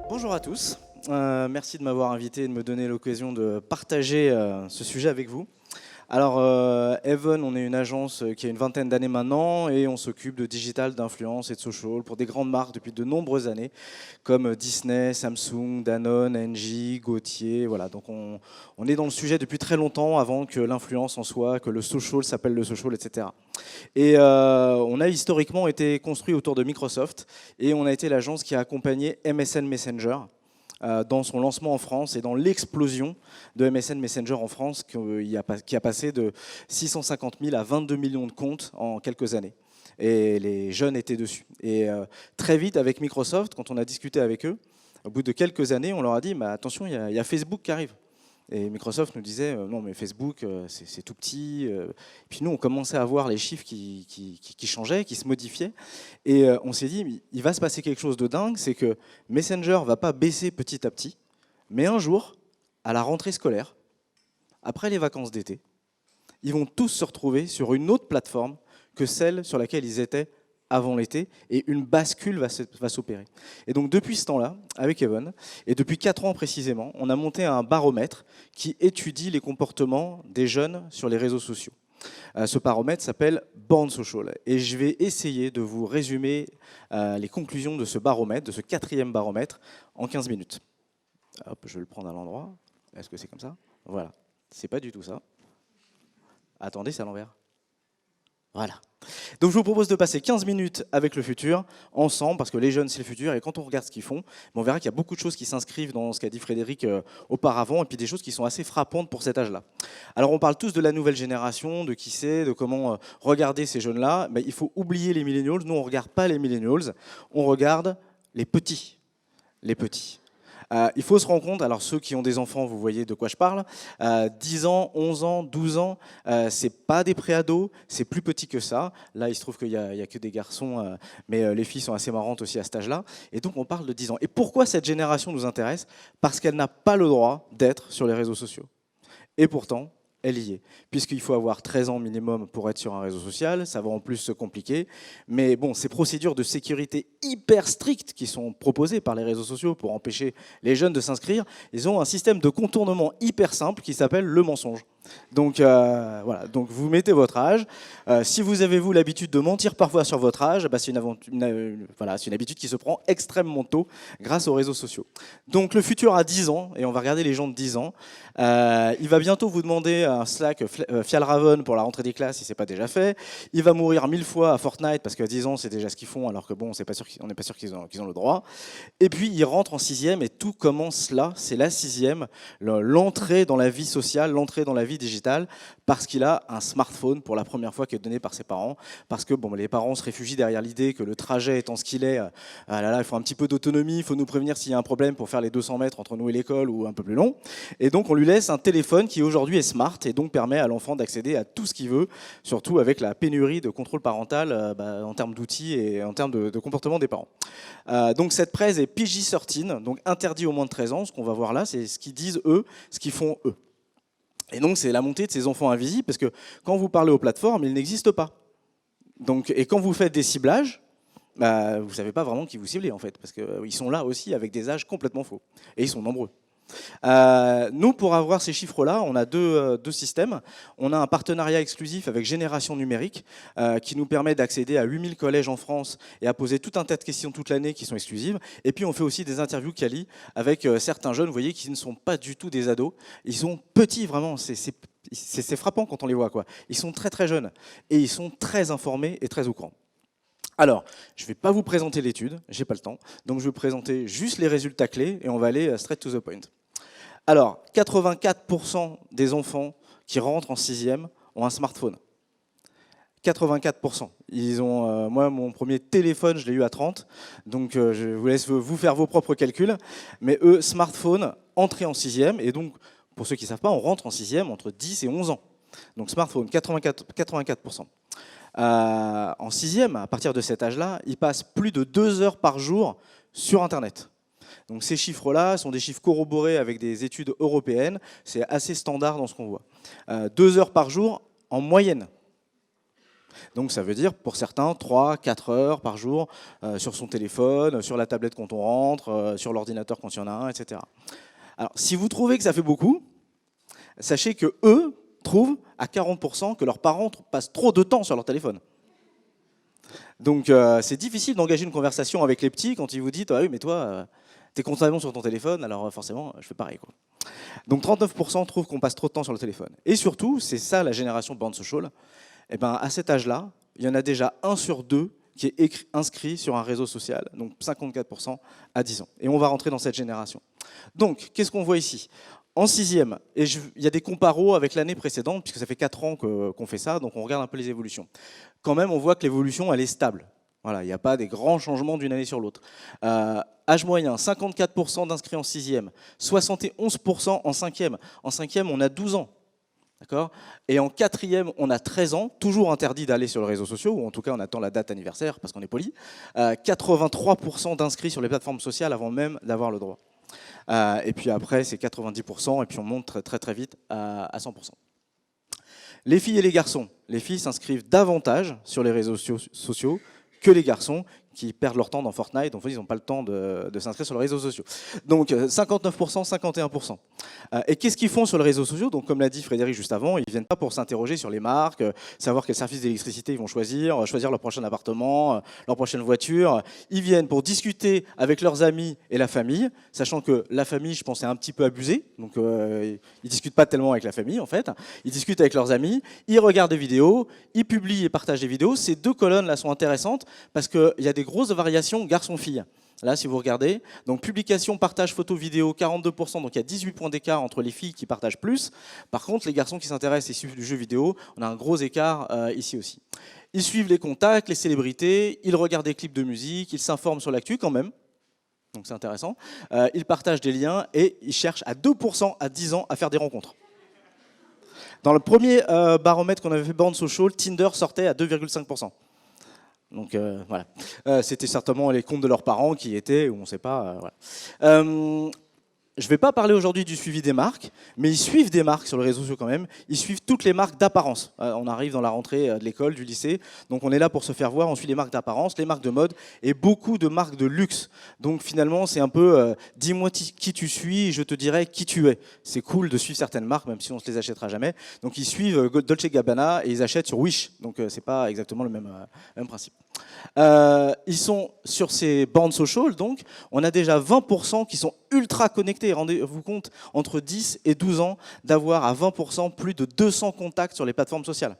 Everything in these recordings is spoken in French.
Bonjour à tous, merci de m'avoir invité et de me donner l'occasion de partager ce sujet avec vous. Alors, Even, on est une agence qui a une vingtaine d'années maintenant et on s'occupe de digital, d'influence et de social pour des grandes marques depuis de nombreuses années, comme Disney, Samsung, Danone, Engie, Gautier. Voilà, donc on est dans le sujet depuis très longtemps, avant que l'influence en soit, que le social s'appelle le social, etc. Et on a historiquement été construit autour de Microsoft et on a été l'agence qui a accompagné MSN Messenger dans son lancement en France et dans l'explosion de MSN Messenger en France qui a passé de 650 000 à 22 millions de comptes en quelques années. Et les jeunes étaient dessus. Et très vite, avec Microsoft, quand on a discuté avec eux, au bout de quelques années, on leur a dit « attention, il y a Facebook qui arrive ». Et Microsoft nous disait non mais Facebook c'est tout petit. Puis nous on commençait à voir les chiffres qui changeaient, qui se modifiaient. Et on s'est dit il va se passer quelque chose de dingue, c'est que Messenger va pas baisser petit à petit, mais un jour, à la rentrée scolaire, après les vacances d'été, ils vont tous se retrouver sur une autre plateforme que celle sur laquelle ils étaient avant l'été, et une bascule va s'opérer. Et donc depuis ce temps-là, avec Even, et depuis 4 ans précisément, on a monté un baromètre qui étudie les comportements des jeunes sur les réseaux sociaux. Ce baromètre s'appelle Born Social, et je vais essayer de vous résumer les conclusions de ce baromètre, de ce 4e baromètre, en 15 minutes. Hop, je vais le prendre à l'endroit. Est-ce que c'est comme ça? Voilà. C'est pas du tout ça. Attendez, c'est à l'envers. Voilà. Donc je vous propose de passer 15 minutes avec le futur, ensemble, parce que les jeunes c'est le futur, et quand on regarde ce qu'ils font, on verra qu'il y a beaucoup de choses qui s'inscrivent dans ce qu'a dit Frédéric auparavant, et puis des choses qui sont assez frappantes pour cet âge-là. Alors on parle tous de la nouvelle génération, de qui c'est, de comment regarder ces jeunes-là, mais il faut oublier les millennials. Nous on ne regarde pas les millennials, on regarde les petits. Les petits. Il faut se rendre compte, alors ceux qui ont des enfants, vous voyez de quoi je parle, 10 ans, 11 ans, 12 ans, c'est pas des préados, c'est plus petit que ça. Là, il se trouve qu'il n'y a que des garçons, mais les filles sont assez marrantes aussi à cet âge-là. Et donc, on parle de 10 ans. Et pourquoi cette génération nous intéresse? Parce qu'elle n'a pas le droit d'être sur les réseaux sociaux. Et pourtant, elle y est, puisqu'il faut avoir 13 ans minimum pour être sur un réseau social, ça va en plus se compliquer. Mais bon, ces procédures de sécurité hyper strictes qui sont proposées par les réseaux sociaux pour empêcher les jeunes de s'inscrire, ils ont un système de contournement hyper simple qui s'appelle le mensonge. Donc voilà, donc vous mettez votre âge. Si vous avez l'habitude de mentir parfois sur votre âge, c'est une habitude qui se prend extrêmement tôt grâce aux réseaux sociaux. Donc le futur a 10 ans, et on va regarder les gens de 10 ans. Il va bientôt vous demander un Slack Fjallraven pour la rentrée des classes si ce n'est pas déjà fait. Il va mourir 1000 fois à Fortnite parce qu'à 10 ans c'est déjà ce qu'ils font, alors que bon, on n'est pas sûr qu'ils ont le droit. Et puis il rentre en 6e et tout commence là, c'est la 6e, l'entrée dans la vie sociale, l'entrée dans la vie digitale, parce qu'il a un smartphone pour la première fois qui est donné par ses parents, parce que bon, les parents se réfugient derrière l'idée que le trajet étant ce qu'il est, il faut un petit peu d'autonomie, il faut nous prévenir s'il y a un problème pour faire les 200 mètres entre nous et l'école ou un peu plus long. Et donc on lui laisse un téléphone qui aujourd'hui est smart et donc permet à l'enfant d'accéder à tout ce qu'il veut, surtout avec la pénurie de contrôle parental en termes d'outils et en termes de comportement des parents. Donc cette presse est PG-13, donc interdit aux moins de 13 ans. Ce qu'on va voir là, c'est ce qu'ils disent eux, ce qu'ils font eux. Et donc c'est la montée de ces enfants invisibles, parce que quand vous parlez aux plateformes, ils n'existent pas. Donc, et quand vous faites des ciblages, vous ne savez pas vraiment qui vous ciblez en fait, parce qu'ils sont là aussi avec des âges complètement faux. Et ils sont nombreux. Nous, pour avoir ces chiffres-là, on a deux systèmes. On a un partenariat exclusif avec Génération Numérique qui nous permet d'accéder à 8000 collèges en France et à poser tout un tas de questions toute l'année qui sont exclusives. Et puis, on fait aussi des interviews quali avec certains jeunes, vous voyez, qui ne sont pas du tout des ados. Ils sont petits, vraiment. C'est frappant quand on les voit, quoi. Ils sont très, très jeunes et ils sont très informés et très au courant. Alors, je ne vais pas vous présenter l'étude, j'ai pas le temps, donc je vais vous présenter juste les résultats clés et on va aller straight to the point. Alors, 84% des enfants qui rentrent en 6e ont un smartphone. 84%. Ils ont, moi, mon premier téléphone, je l'ai eu à 30, donc je vous laisse vous faire vos propres calculs. Mais eux, smartphone, entrée en 6e, et donc, pour ceux qui ne savent pas, on rentre en 6e entre 10 et 11 ans. Donc smartphone, 84%. En 6e, à partir de cet âge-là, ils passent plus de 2 heures par jour sur Internet. Donc ces chiffres-là sont des chiffres corroborés avec des études européennes. C'est assez standard dans ce qu'on voit. 2 heures par jour en moyenne. Donc ça veut dire pour certains 3-4 heures par jour sur son téléphone, sur la tablette quand on rentre, sur l'ordinateur quand il y en a un, etc. Alors si vous trouvez que ça fait beaucoup, sachez que eux trouvent à 40% que leurs parents passent trop de temps sur leur téléphone. Donc c'est difficile d'engager une conversation avec les petits quand ils vous disent ah oui mais toi t'es constamment sur ton téléphone, alors forcément je fais pareil quoi. Donc 39% trouvent qu'on passe trop de temps sur le téléphone. Et surtout, c'est ça la génération born social, et ben à cet âge-là, il y en a déjà 1 sur 2 qui est inscrit sur un réseau social, donc 54% à 10 ans. Et on va rentrer dans cette génération. Donc, qu'est-ce qu'on voit ici ? En 6e, et il y a des comparos avec l'année précédente, puisque ça fait 4 ans qu'on fait ça, donc on regarde un peu les évolutions. Quand même, on voit que l'évolution, elle est stable. Voilà, il n'y a pas des grands changements d'une année sur l'autre. Âge moyen, 54% d'inscrits en 6e, 71% en 5e. En 5e, on a 12 ans. D'accord ? Et en 4e, on a 13 ans, toujours interdit d'aller sur les réseaux sociaux, ou en tout cas on attend la date anniversaire parce qu'on est poli. 83% d'inscrits sur les plateformes sociales avant même d'avoir le droit. Et puis après, c'est 90%, et puis on monte très très, très vite à 100%. Les filles et les garçons. Les filles s'inscrivent davantage sur les réseaux sociaux que les garçons qui perdent leur temps dans Fortnite, donc ils n'ont pas le temps de s'inscrire sur les réseaux sociaux. Donc 59%, 51%. Et qu'est-ce qu'ils font sur les réseaux sociaux ? Donc comme l'a dit Frédéric juste avant, ils ne viennent pas pour s'interroger sur les marques, savoir quel service d'électricité ils vont choisir leur prochain appartement, leur prochaine voiture. Ils viennent pour discuter avec leurs amis et la famille, sachant que la famille, je pense, est un petit peu abusée. Donc ils ne discutent pas tellement avec la famille en fait. Ils discutent avec leurs amis, ils regardent des vidéos, ils publient et partagent des vidéos. Ces 2 colonnes-là sont intéressantes parce qu'il y a des grosses variations garçon-fille. Là, si vous regardez, donc publication, partage, photo, vidéo, 42%, donc il y a 18 points d'écart entre les filles qui partagent plus. Par contre, les garçons qui s'intéressent et suivent du jeu vidéo, on a un gros écart ici aussi. Ils suivent les contacts, les célébrités, ils regardent des clips de musique, ils s'informent sur l'actu quand même, donc c'est intéressant. Ils partagent des liens et ils cherchent à 2% à 10 ans à faire des rencontres. Dans le premier baromètre qu'on avait fait Born Social, Tinder sortait à 2,5%. Donc voilà, c'était certainement les comptes de leurs parents qui étaient, ou on ne sait pas. Voilà. Je ne vais pas parler aujourd'hui du suivi des marques, mais ils suivent des marques sur les réseaux sociaux quand même. Ils suivent toutes les marques d'apparence. On arrive dans la rentrée de l'école, du lycée, donc on est là pour se faire voir. On suit les marques d'apparence, les marques de mode et beaucoup de marques de luxe. Donc finalement, c'est un peu dis-moi qui tu suis, je te dirai qui tu es. C'est cool de suivre certaines marques, même si on ne se les achètera jamais. Donc ils suivent Dolce & Gabbana et ils achètent sur Wish. Donc c'est pas exactement le même principe. Ils sont sur ces bornes social, donc on a déjà 20% qui sont ultra connectés. Rendez-vous compte, entre 10 et 12 ans, d'avoir à 20% plus de 200 contacts sur les plateformes sociales.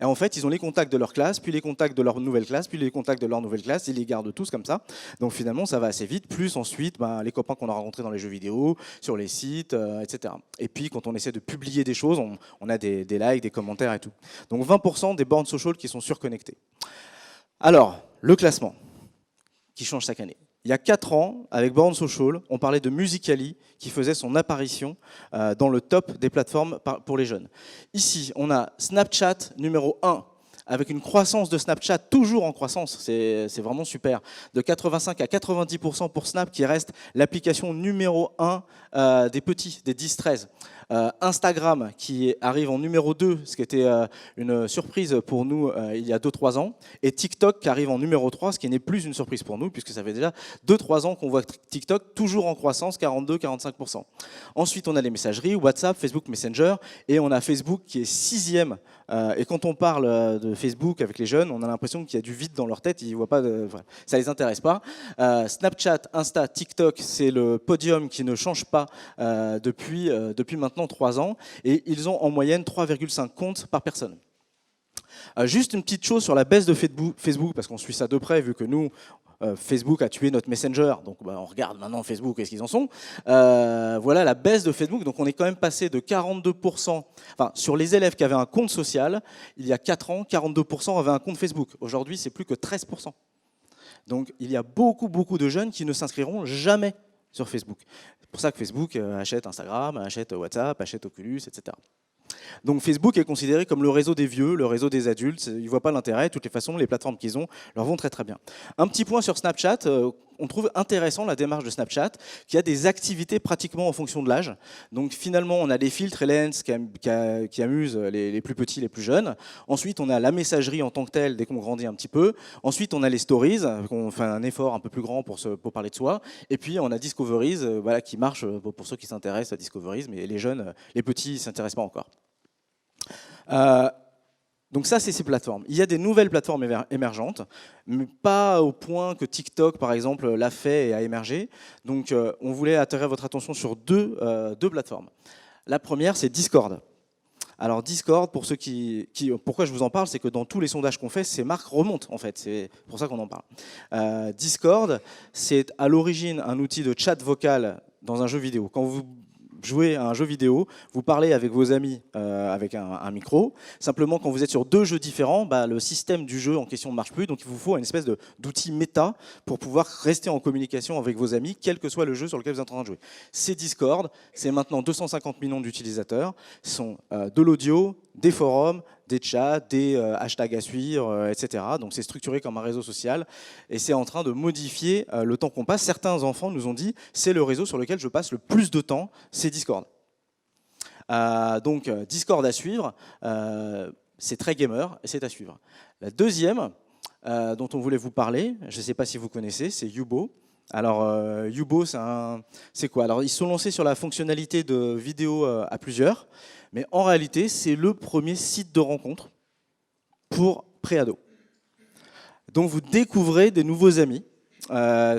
Et en fait, ils ont les contacts de leur classe, puis les contacts de leur nouvelle classe, puis les contacts de leur nouvelle classe, ils les gardent tous comme ça. Donc finalement, ça va assez vite, plus ensuite, les copains qu'on a rencontrés dans les jeux vidéo, sur les sites, etc. Et puis quand on essaie de publier des choses, on a des likes, des commentaires et tout. Donc 20% des bornes social qui sont surconnectées. Alors, le classement, qui change chaque année. Il y a 4 ans, avec Born Social, on parlait de Musical.ly qui faisait son apparition dans le top des plateformes pour les jeunes. Ici, on a Snapchat numéro 1, avec une croissance de Snapchat toujours en croissance, c'est vraiment super. De 85 à 90% pour Snap, qui reste l'application numéro 1 des petits, des 10-13. Instagram qui arrive en numéro 2, ce qui était une surprise pour nous il y a 2-3 ans, et TikTok qui arrive en numéro 3, ce qui n'est plus une surprise pour nous, puisque ça fait déjà 2-3 ans qu'on voit TikTok toujours en croissance, 42-45%. Ensuite, on a les messageries, WhatsApp, Facebook Messenger, et on a Facebook qui est 6e. Et quand on parle de Facebook avec les jeunes, on a l'impression qu'il y a du vide dans leur tête, ils voient pas ça les intéresse pas. Snapchat, Insta, TikTok, c'est le podium qui ne change pas depuis maintenant 3 ans, et ils ont en moyenne 3,5 comptes par personne. Juste une petite chose sur la baisse de Facebook, parce qu'on suit ça de près, vu que nous, Facebook a tué notre Messenger, donc on regarde maintenant Facebook, qu'est-ce qu'ils en sont. Voilà la baisse de Facebook, donc on est quand même passé de 42%, enfin sur les élèves qui avaient un compte social, il y a 4 ans, 42% avaient un compte Facebook. Aujourd'hui, c'est plus que 13%. Donc il y a beaucoup de jeunes qui ne s'inscriront jamais sur Facebook. C'est pour ça que Facebook achète Instagram, achète WhatsApp, achète Oculus, etc. Donc Facebook est considéré comme le réseau des vieux, le réseau des adultes. Ils ne voient pas l'intérêt. De toutes les façons, les plateformes qu'ils ont leur vont très très bien. Un petit point sur Snapchat, on trouve intéressant la démarche de Snapchat, qui a des activités pratiquement en fonction de l'âge. Donc finalement, on a des filtres et lens qui amusent les plus petits, les plus jeunes. Ensuite, on a la messagerie en tant que telle, dès qu'on grandit un petit peu. Ensuite, on a les stories, on fait un effort un peu plus grand pour parler de soi. Et puis, on a Discoveries, voilà, qui marche pour ceux qui s'intéressent à Discoveries, mais les jeunes, les petits, ne s'intéressent pas encore. Donc ça, c'est ces plateformes. Il y a des nouvelles plateformes émergentes, mais pas au point que TikTok, par exemple, l'a fait et a émergé. Donc on voulait attirer votre attention sur deux plateformes. La première, c'est Discord. Alors Discord, pour ceux pourquoi je vous en parle, c'est que dans tous les sondages qu'on fait, ces marques remontent en fait, c'est pour ça qu'on en parle. Discord, c'est à l'origine un outil de chat vocal dans un jeu vidéo. Quand vous jouez à un jeu vidéo, vous parlez avec vos amis avec un micro. Simplement, quand vous êtes sur deux jeux différents, le système du jeu en question ne marche plus. Donc, il vous faut une espèce d'outil méta pour pouvoir rester en communication avec vos amis, quel que soit le jeu sur lequel vous êtes en train de jouer. C'est Discord. C'est maintenant 250 millions d'utilisateurs. Ce sont de l'audio, des forums, des chats, des hashtags à suivre, etc. Donc c'est structuré comme un réseau social et c'est en train de modifier le temps qu'on passe. Certains enfants nous ont dit c'est le réseau sur lequel je passe le plus de temps, c'est Discord. Donc Discord à suivre, c'est très gamer et c'est à suivre. La dont on voulait vous parler, je ne sais pas si vous connaissez, c'est Yubo. Alors Yubo, c'est quoi? Alors ils se sont lancés sur la fonctionnalité de vidéo à plusieurs, mais en réalité c'est le premier site de rencontre pour pré-ados. Donc vous découvrez des nouveaux amis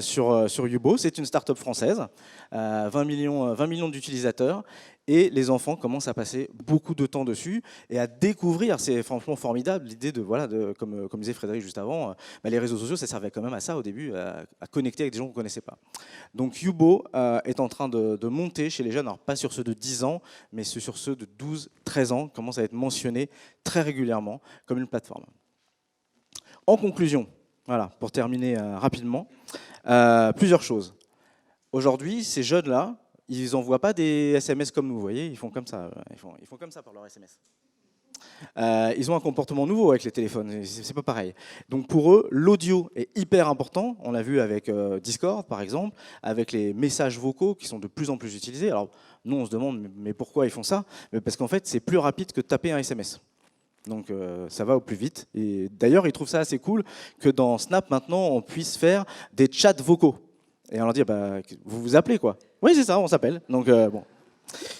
sur Yubo. C'est une start-up française, 20 millions d'utilisateurs. Et les enfants commencent à passer beaucoup de temps dessus et à découvrir, c'est franchement formidable, l'idée comme disait Frédéric juste avant, les réseaux sociaux, ça servait quand même à ça au début, à connecter avec des gens qu'on ne connaissait pas. Donc Yubo est en train de monter chez les jeunes, alors pas sur ceux de 10 ans, mais sur ceux de 12-13 ans, commence à être mentionné très régulièrement comme une plateforme. En conclusion, voilà, pour terminer rapidement, plusieurs choses. Aujourd'hui, ces jeunes-là, ils n'envoient pas des SMS comme nous, vous voyez, ils font comme ça, ils font comme ça par leur SMS. Ils ont un comportement nouveau avec les téléphones, c'est pas pareil. Donc pour eux, l'audio est hyper important, on l'a vu avec Discord par exemple, avec les messages vocaux qui sont de plus en plus utilisés. Alors nous on se demande mais pourquoi ils font ça? Parce qu'en fait c'est plus rapide que de taper un SMS. Donc ça va au plus vite. Et d'ailleurs ils trouvent ça assez cool que dans Snap maintenant on puisse faire des chats vocaux. Et on leur dit, vous vous appelez quoi? Oui, c'est ça, on s'appelle. Donc bon,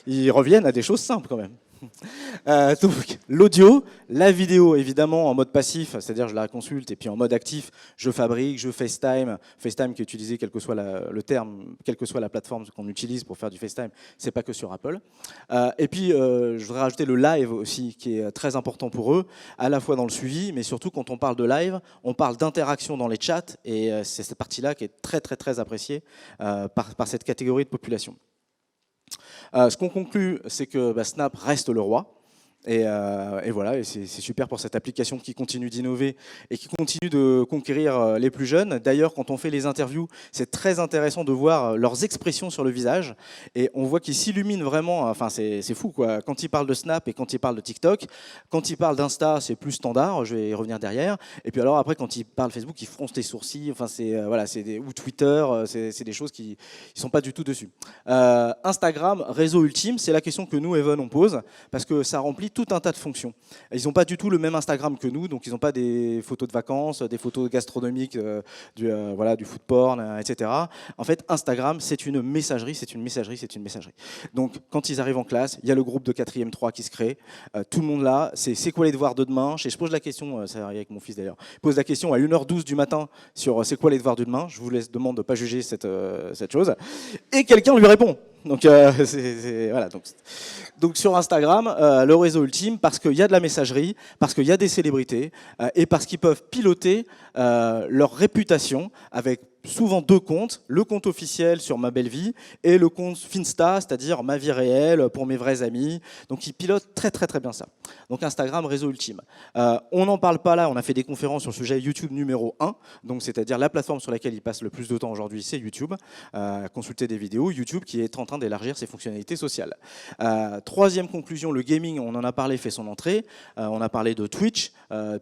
ils reviennent à des choses simples quand même. Donc l'audio, la vidéo évidemment en mode passif, c'est-à-dire je la consulte, et puis en mode actif, je fabrique, je FaceTime qui est utilisé quel que soit le terme, quelle que soit la plateforme qu'on utilise pour faire du FaceTime, c'est pas que sur Apple. Et puis je voudrais rajouter le live aussi qui est très important pour eux, à la fois dans le suivi, mais surtout quand on parle de live, on parle d'interaction dans les chats, et c'est cette partie-là qui est très très très appréciée par cette catégorie de population. Ce qu'on conclut, c'est que Snap reste le roi. Et voilà, et c'est super pour cette application qui continue d'innover et qui continue de conquérir les plus jeunes. D'ailleurs, quand on fait les interviews, c'est très intéressant de voir leurs expressions sur le visage. Et on voit qu'ils s'illuminent vraiment. Enfin, c'est fou, quoi. Quand ils parlent de Snap et quand ils parlent de TikTok, quand ils parlent d'Insta, c'est plus standard. Je vais y revenir derrière. Et puis alors après, quand ils parlent Facebook, ils froncent les sourcils. Enfin, ou Twitter, c'est des choses qui ne sont pas du tout dessus. Instagram, réseau ultime, c'est la question que nous, Even, on pose parce que ça remplit tout un tas de fonctions. Ils n'ont pas du tout le même Instagram que nous, donc ils n'ont pas des photos de vacances, des photos gastronomiques, du food porn, etc. En fait, Instagram, c'est une messagerie. Donc, quand ils arrivent en classe, il y a le groupe de 4e 3 qui se crée. Tout le monde là, c'est quoi les devoirs de demain? Je pose la question, ça arrive avec mon fils d'ailleurs, je pose la question à 1h12 du matin sur c'est quoi les devoirs de demain. Je vous demande de ne pas juger cette chose. Et quelqu'un lui répond. Donc, voilà. Donc sur Instagram, le réseau ultime, parce qu'il y a de la messagerie, parce qu'il y a des célébrités, et parce qu'ils peuvent piloter leur réputation avec souvent deux comptes, le compte officiel sur ma belle vie et le compte Finsta, c'est-à-dire ma vie réelle pour mes vrais amis. Donc ils pilotent très très très bien ça. Donc Instagram, réseau ultime. On n'en parle pas là, on a fait des conférences sur le sujet YouTube numéro 1, donc c'est-à-dire la plateforme sur laquelle ils passent le plus de temps aujourd'hui, c'est YouTube. Consulter des vidéos, YouTube qui est en train d'élargir ses fonctionnalités sociales. Troisième conclusion, le gaming, on en a parlé, fait son entrée. On a parlé de Twitch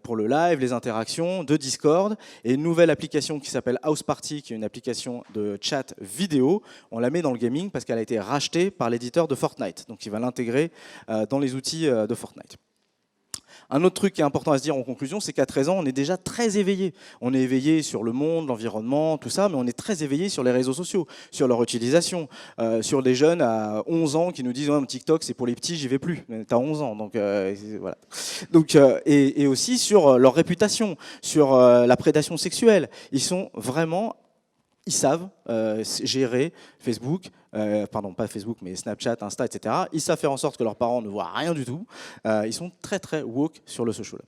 pour le live, les interactions, de Discord et une nouvelle application qui s'appelle House Party Party, qui est une application de chat vidéo, on la met dans le gaming parce qu'elle a été rachetée par l'éditeur de Fortnite. Donc il va l'intégrer dans les outils de Fortnite. Un autre truc qui est important à se dire en conclusion, c'est qu'à 13 ans, on est déjà très éveillé. On est éveillé sur le monde, l'environnement, tout ça, mais on est très éveillé sur les réseaux sociaux, sur leur utilisation, sur des jeunes à 11 ans qui nous disent oh, TikTok, c'est pour les petits, j'y vais plus. T'as 11 ans, donc voilà. Donc, et aussi sur leur réputation, sur la prédation sexuelle. Ils savent gérer Facebook, pardon, pas Facebook, mais Snapchat, Insta, etc. Ils savent faire en sorte que leurs parents ne voient rien du tout. Ils sont très, très woke sur le social.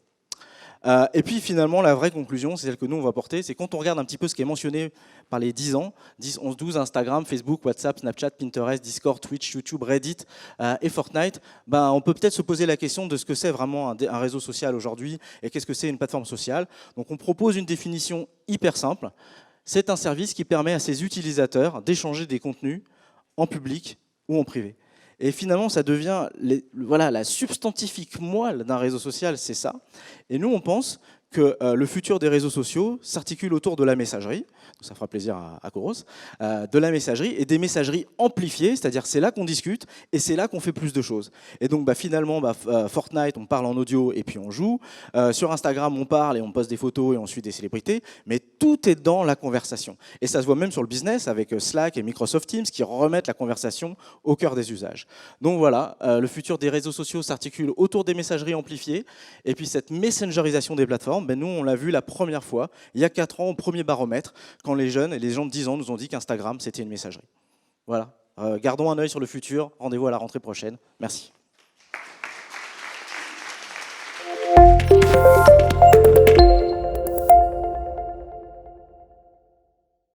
Et puis finalement, la vraie conclusion, c'est celle que nous, on va porter, c'est quand on regarde un petit peu ce qui est mentionné par les 10 ans, 10, 11, 12, Instagram, Facebook, WhatsApp, Snapchat, Pinterest, Discord, Twitch, YouTube, Reddit et Fortnite, ben, on peut peut-être se poser la question de ce que c'est vraiment un réseau social aujourd'hui et qu'est-ce que c'est une plateforme sociale. Donc on propose une définition hyper simple. C'est un service qui permet à ses utilisateurs d'échanger des contenus en public ou en privé. Et finalement, ça devient la substantifique moelle d'un réseau social, c'est ça. Et nous, on pense que le futur des réseaux sociaux s'articule autour de la messagerie, ça fera plaisir à Coros, de la messagerie et des messageries amplifiées, c'est-à-dire c'est là qu'on discute et c'est là qu'on fait plus de choses. Et donc finalement, Fortnite, on parle en audio et puis on joue. Sur Instagram, on parle et on poste des photos et on suit des célébrités, mais tout est dans la conversation. Et ça se voit même sur le business avec Slack et Microsoft Teams qui remettent la conversation au cœur des usages. Donc voilà, le futur des réseaux sociaux s'articule autour des messageries amplifiées et puis cette messengerisation des plateformes, nous, on l'a vu la première fois, il y a 4 ans, au premier baromètre, quand les jeunes et les gens de 10 ans nous ont dit qu'Instagram, c'était une messagerie. Voilà. Gardons un œil sur le futur. Rendez-vous à la rentrée prochaine. Merci.